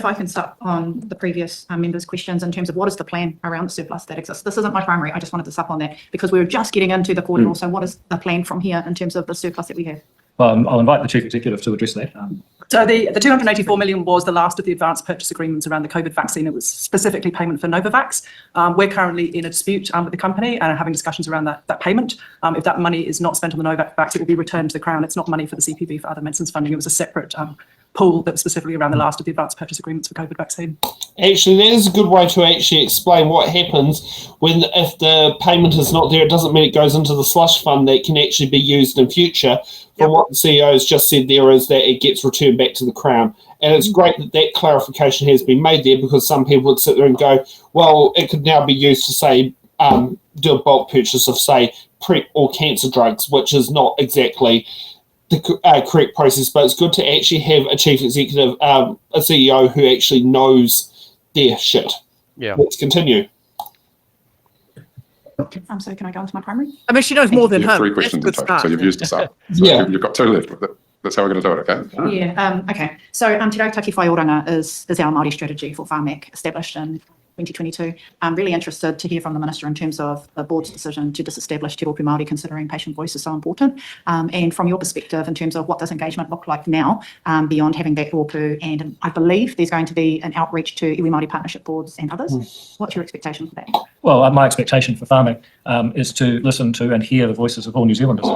if I can start on the previous members' questions in terms of what is the plan around the surplus that exists. This isn't my primary, I just wanted to sup on that because we were just getting into the quarter. So what is the plan from here in terms of the surplus that we have? Well, I'll invite the Chief Executive to address that. So the 284 million was the last of the advanced purchase agreements around the COVID vaccine. It was specifically payment for Novavax. We're currently in a dispute with the company and are having discussions around that payment. If that money is not spent on the Novavax, it will be returned to the Crown. It's not money for the CPB for other medicines funding. It was a separate pool that was specifically around the last of the advanced purchase agreements for COVID vaccine. Actually, that is a good way to actually explain what happens if the payment is not there. It doesn't mean it goes into the slush fund that can actually be used in future. From what the CEO has just said there is that it gets returned back to the Crown. And it's great that that clarification has been made there because some people would sit there and go, well, it could now be used to, say, do a bulk purchase of, say, PrEP or cancer drugs, which is not exactly the correct process. But it's good to actually have a chief executive, a CEO who actually knows their shit. Yeah. Let's continue. So can I go into my primary? I mean, she knows more than her. 3 questions in total, so you've used us up. So you've got 2 left. That's how we're going to do it, okay? Yeah, okay. So Te Reo Taki Whaioranga is our Māori strategy for PHARMAC, established in 2022. I'm really interested to hear from the Minister in terms of the board's decision to disestablish Te Rōpū Māori, considering patient voice is so important. And from your perspective, in terms of what does engagement look like now, beyond having that rōpū, and I believe there's going to be an outreach to iwi Māori partnership boards and others. What's your expectation for that? Well, my expectation for PHARMAC is to listen to and hear the voices of all New Zealanders.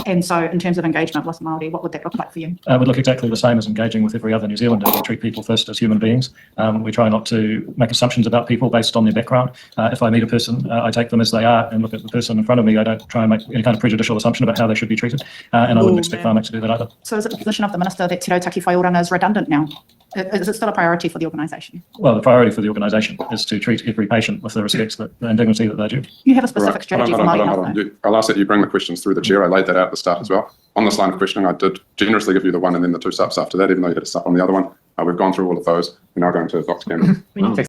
And so in terms of engagement with Māori, what would that look like for you? It would look exactly the same as engaging with every other New Zealander. We treat people first as human beings. We try not to make assumptions about people based on their background. If I meet a person, I take them as they are and look at the person in front of me. I don't try and make any kind of prejudicial assumption about how they should be treated. And I wouldn't expect PHARMAC to do that either. So is it the position of the Minister that Te Reo Taki Whaioranga is redundant now? Is it still a priority for the organisation? Well, the priority for the organisation is to treat every patient with the respect and dignity that they do. You have a specific strategy for Māori health. I'll ask that you bring the questions through the chair. I laid that out at the start as well. On this line of questioning, I did generously give you the one and then the 2 sups after that, even though you had a sup on the other one. We've gone through all of those. We're now going to Dr. Campbell.